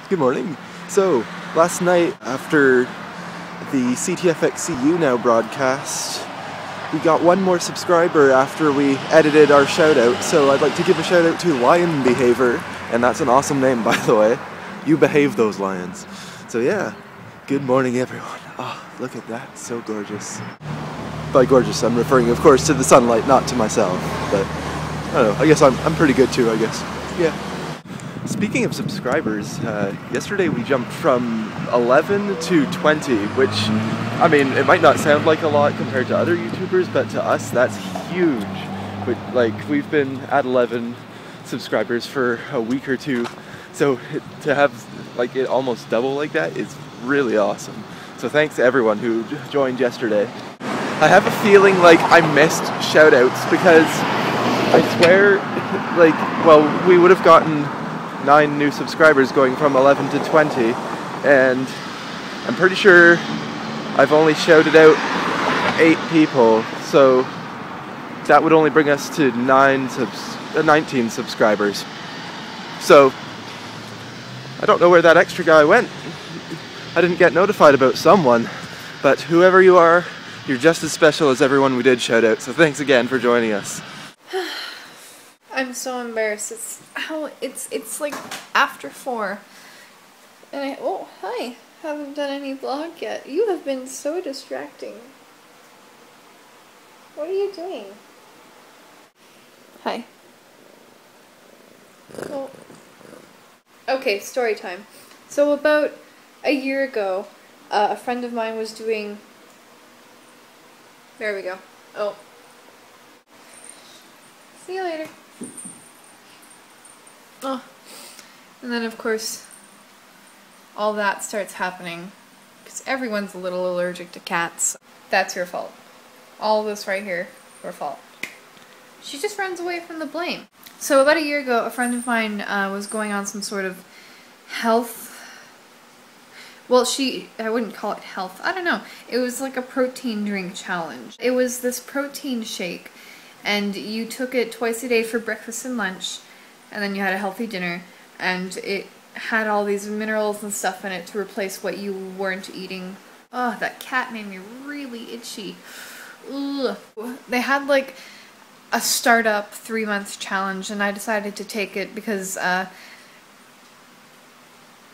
Good morning. So, last night after the CTFXCU Now broadcast, we got one more subscriber after we edited our shout out. So I'd like to give a shout out to Lion Behavior, and that's an awesome name, by the way. You behave those lions. So yeah, good morning everyone. Oh, look at that, so gorgeous. By gorgeous, I'm referring of course to the sunlight, not to myself, but I don't know, I guess I'm pretty good too, I guess. Yeah. Speaking of subscribers, yesterday we jumped from 11 to 20, which, I mean, it might not sound like a lot compared to other YouTubers, but to us that's huge. We've been at 11 subscribers for a week or two, so to have it almost double like that is really awesome. So thanks to everyone who joined yesterday. I have a feeling like I missed shoutouts because I swear, we would have gotten 9 new subscribers going from 11 to 20, and I'm pretty sure I've only shouted out 8 people, so that would only bring us to 19 subscribers. So I don't know where that extra guy went. I didn't get notified about someone, but whoever you are, you're just as special as everyone we did shout out, so thanks again for joining us. I'm so embarrassed. It's like after 4. And oh, hi. Haven't done any vlog yet. You have been so distracting. What are you doing? Hi. Oh. Okay, story time. So about a year ago, a friend of mine was doing... There we go. Oh. See you later. Oh. And then of course all that starts happening because everyone's a little allergic to cats. That's your fault. All of this right here, your fault. She just runs away from the blame. So about a year ago, a friend of mine was going on some sort of health... Well, I wouldn't call it health. I don't know. It was like a protein drink challenge. It was this protein shake, and you took it twice a day for breakfast and lunch, and then you had a healthy dinner, and it had all these minerals and stuff in it to replace what you weren't eating. Oh, that cat made me really itchy. Ugh. They had like a startup 3-month challenge, and I decided to take it because I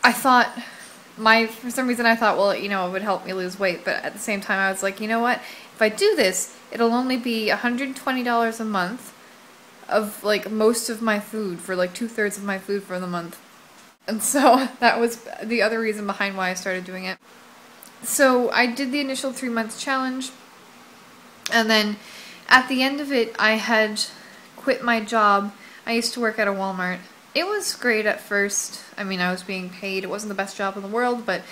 thought... For some reason I thought, well, you know, it would help me lose weight, but at the same time I was like, you know what, if I do this, it'll only be $120 a month of like most of my food, for like 2/3 of my food for the month. And so that was the other reason behind why I started doing it. So I did the initial 3-month challenge, and then at the end of it I had quit my job. I used to work at a Walmart. It was great at first. I mean, I was being paid. It wasn't the best job in the world, but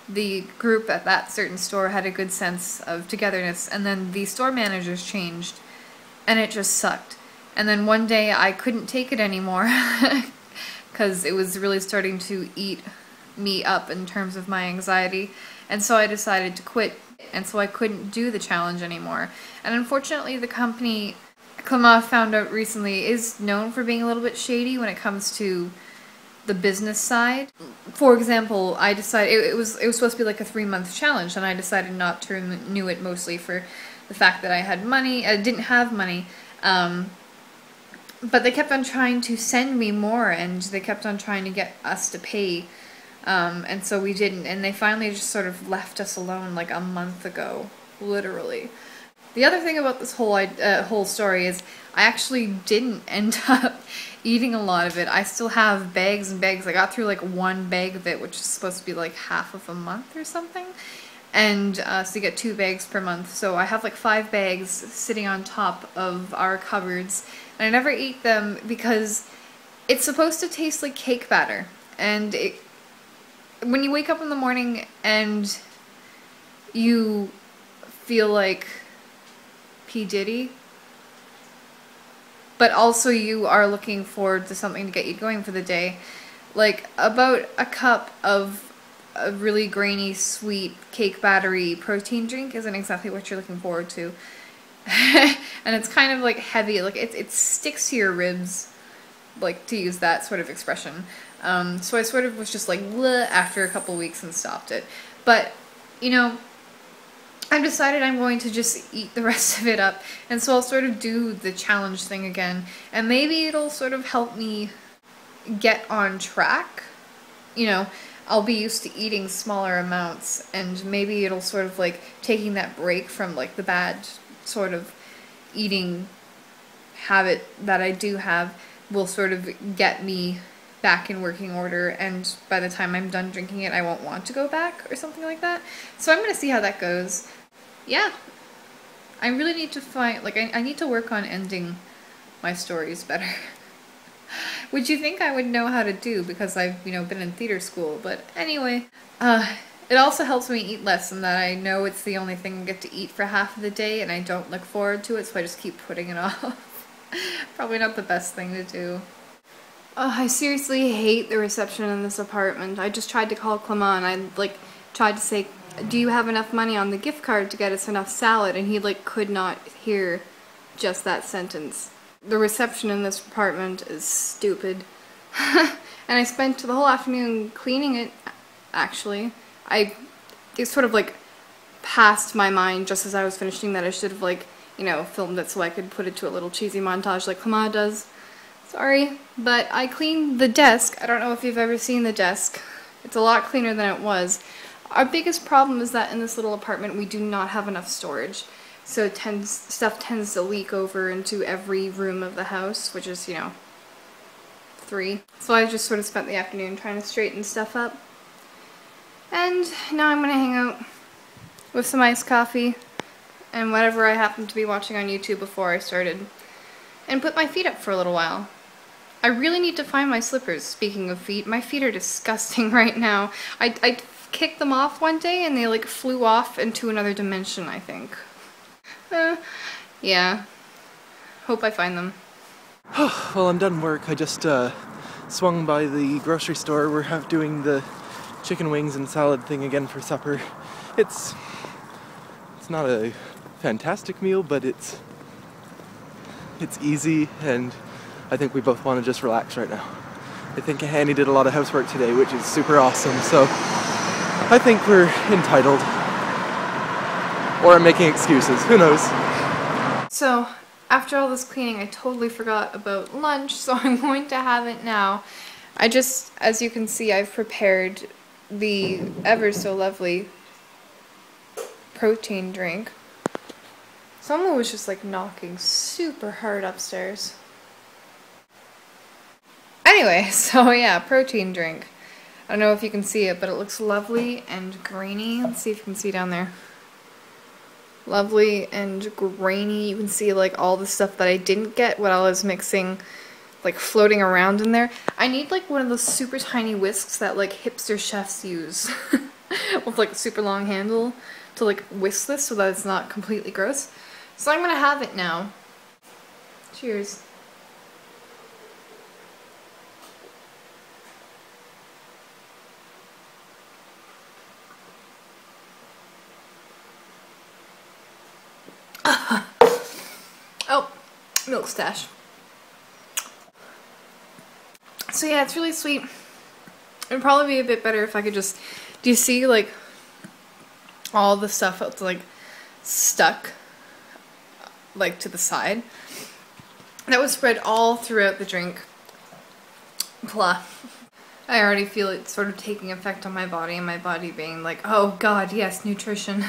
the group at that certain store had a good sense of togetherness. And then the store managers changed, and it just sucked. And then one day I couldn't take it anymore because it was really starting to eat me up in terms of my anxiety. And so I decided to quit, and so I couldn't do the challenge anymore. And unfortunately, the company... Klamath found out recently is known for being a little bit shady when it comes to the business side. For example, I decided it was supposed to be like a 3-month challenge, and I decided not to renew it, mostly for the fact that I didn't have money. But they kept on trying to send me more, and they kept on trying to get us to pay. And so we didn't, and they finally just sort of left us alone like a month ago, literally. The other thing about this whole story is I actually didn't end up eating a lot of it. I still have bags and bags. I got through like 1 bag of it, which is supposed to be like half of a month or something. And so you get 2 bags per month. So I have like 5 bags sitting on top of our cupboards. And I never eat them because it's supposed to taste like cake batter. And when you wake up in the morning and you feel like P. Diddy, but also you are looking forward to something to get you going for the day, like about a cup of a really grainy, sweet, cake battery protein drink isn't exactly what you're looking forward to. And it's kind of like heavy, like it sticks to your ribs, like, to use that sort of expression. So I sort of was just like, bleh, after a couple weeks and stopped it. But, you know, I've decided I'm going to just eat the rest of it up. And so I'll sort of do the challenge thing again. And maybe it'll sort of help me get on track. You know, I'll be used to eating smaller amounts, and maybe it'll sort of like taking that break from like the bad sort of eating habit that I do have will sort of get me back in working order, and by the time I'm done drinking it I won't want to go back or something like that. So I'm gonna see how that goes. Yeah, I really need to find, like, I need to work on ending my stories better. Which you think I would know how to do because I've, you know, been in theater school, but anyway. It also helps me eat less in that I know it's the only thing I get to eat for half of the day and I don't look forward to it, so I just keep putting it off. Probably not the best thing to do. I seriously hate the reception in this apartment. I just tried to call Clement and I, like, tried to say, do you have enough money on the gift card to get us enough salad? And he, like, could not hear just that sentence. The reception in this apartment is stupid. And I spent the whole afternoon cleaning it, actually. It sort of, like, passed my mind just as I was finishing that I should have, like, you know, filmed it so I could put it to a little cheesy montage like Clement does. Sorry, but I cleaned the desk. I don't know if you've ever seen the desk. It's a lot cleaner than it was. Our biggest problem is that in this little apartment we do not have enough storage. So stuff tends to leak over into every room of the house, which is, you know, 3. So I just sort of spent the afternoon trying to straighten stuff up. And now I'm gonna hang out with some iced coffee and whatever I happened to be watching on YouTube before I started, and put my feet up for a little while. I really need to find my slippers, speaking of feet. My feet are disgusting right now. I kicked them off one day and they, like, flew off into another dimension, I think. Yeah. Hope I find them. Well, I'm done work. I just swung by the grocery store. We're doing the chicken wings and salad thing again for supper. It's not a fantastic meal, but it's easy, and I think we both want to just relax right now. I think Annie did a lot of housework today, which is super awesome, so I think we're entitled. Or I'm making excuses, who knows? So, after all this cleaning, I totally forgot about lunch, so I'm going to have it now. As you can see, I've prepared the ever so lovely protein drink. Someone was just, like, knocking super hard upstairs. Anyway, so yeah, protein drink. I don't know if you can see it, but it looks lovely and grainy. Let's see if you can see down there. Lovely and grainy. You can see, like, all the stuff that I didn't get when I was mixing, like, floating around in there. I need, like, one of those super tiny whisks that, like, hipster chefs use with, like, a super long handle to, like, whisk this so that it's not completely gross. So I'm gonna have it now. Cheers. Oh, milk stash. So yeah, it's really sweet. It'd probably be a bit better if I could just, do you see, like, all the stuff that's, like, stuck, like, to the side? That was spread all throughout the drink. Blah. I already feel it sort of taking effect on my body, and my body being like, oh god, yes, nutrition.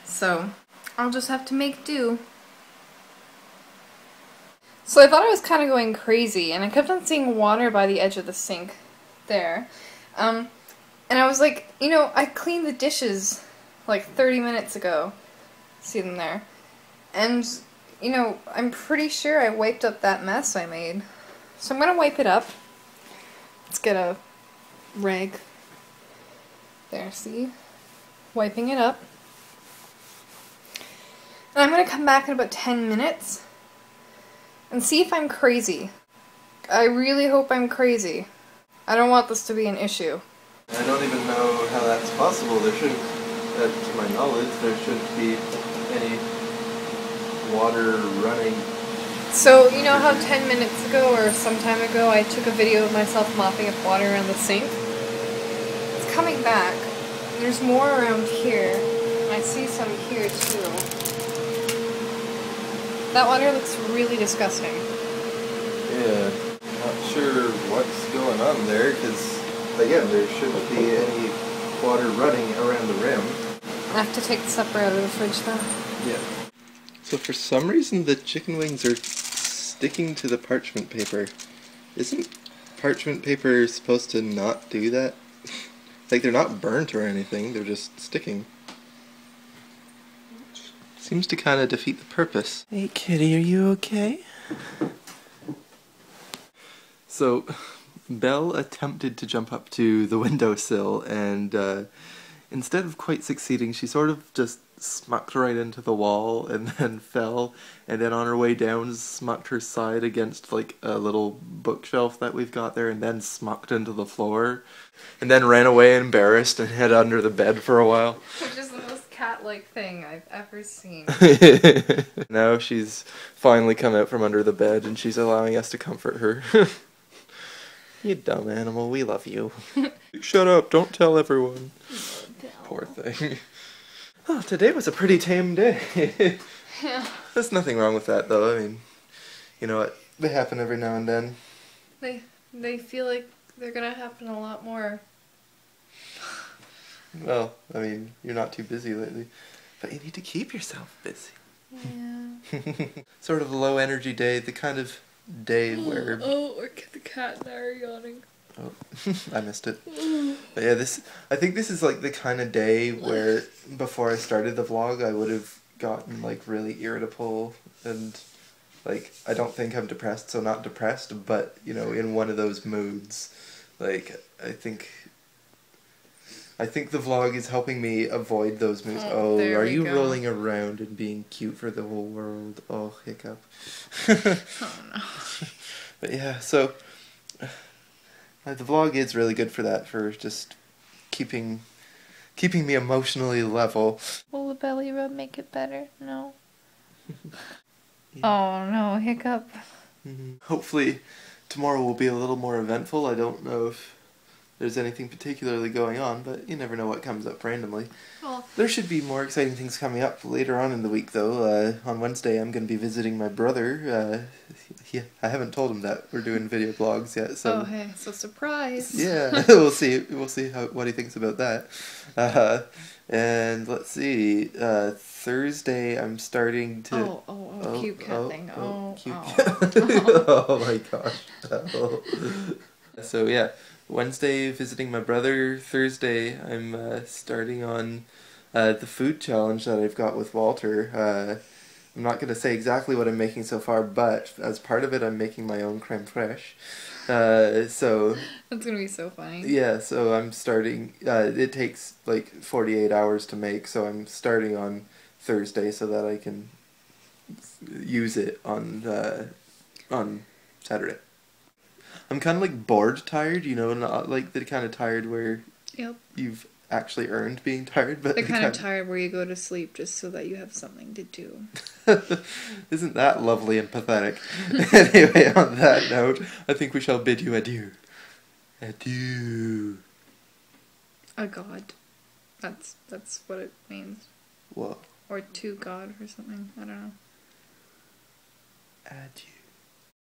So, I'll just have to make do. So I thought I was kind of going crazy, and I kept on seeing water by the edge of the sink there. And I was like, you know, I cleaned the dishes like 30 minutes ago. See them there. And, you know, I'm pretty sure I wiped up that mess I made. So I'm going to wipe it up. Let's get a rag. There, see? Wiping it up. And I'm going to come back in about 10 minutes and see if I'm crazy. I really hope I'm crazy. I don't want this to be an issue. I don't even know how that's possible. There shouldn't, to my knowledge, there shouldn't be any water running So, you know how 10 minutes ago or some time ago I took a video of myself mopping up water around the sink? It's coming back. There's more around here. And I see some here too. That water looks really disgusting. Yeah, not sure what's going on there, because, again, there shouldn't be any water running around the rim. I have to take the supper out of the fridge though. Yeah. So for some reason the chicken wings are sticking to the parchment paper. Isn't parchment paper supposed to not do that? Like, they're not burnt or anything, they're just sticking. Seems to kind of defeat the purpose. Hey kitty, are you okay? So, Belle attempted to jump up to the windowsill, and instead of quite succeeding, she sort of just smucked right into the wall and then fell, and then on her way down smucked her side against like a little bookshelf that we've got there, and then smucked into the floor, and then ran away embarrassed and hid under the bed for a while. Which is the most cat-like thing I've ever seen. Now she's finally come out from under the bed and she's allowing us to comfort her. You dumb animal, we love you. Shut up, don't tell everyone. Poor thing. Oh, today was a pretty tame day. Yeah. There's nothing wrong with that though. I mean, you know what? They happen every now and then. They feel like they're gonna happen a lot more. Well, I mean, you're not too busy lately. But you need to keep yourself busy. Yeah. Sort of a low energy day, the kind of day where... Oh, the cat and I are yawning. Oh, I missed it. But yeah, I think this is like the kind of day where before I started the vlog I would have gotten like really irritable and like I don't think I'm depressed, so not depressed, but you know, in one of those moods. Like I think the vlog is helping me avoid those moods. Oh, are you rolling around and being cute for the whole world? Oh, hiccup. Oh no. But yeah, so the vlog is really good for that, for just keeping me emotionally level. Will the belly rub make it better? No. Yeah. Oh no, hiccup. Hopefully tomorrow will be a little more eventful. I don't know if there's anything particularly going on, but you never know what comes up randomly. Well, there should be more exciting things coming up later on in the week, though. On Wednesday, I'm going to be visiting my brother. I haven't told him that we're doing video blogs yet, so. Oh, hey, so surprise. Yeah, we'll see. We'll see what he thinks about that. And let's see. Thursday, I'm starting to. Cute cat thing. Cute cat. Oh my gosh. Oh. So yeah. Wednesday, visiting my brother. Thursday, I'm starting on the food challenge that I've got with Walter. I'm not going to say exactly what I'm making so far, but as part of it, I'm making my own creme fraiche. So that's going to be so funny. Yeah, so I'm starting. It takes like 48 hours to make, so I'm starting on Thursday so that I can use it on Saturday. I'm kind of like bored tired, you know, not like the kind of tired where you've actually earned being tired, but the kind of tired where you go to sleep just so that you have something to do. Isn't that lovely and pathetic? Anyway, on that note, I think we shall bid you adieu. Adieu. A god. That's what it means. What? Or to God or something. I don't know. Adieu.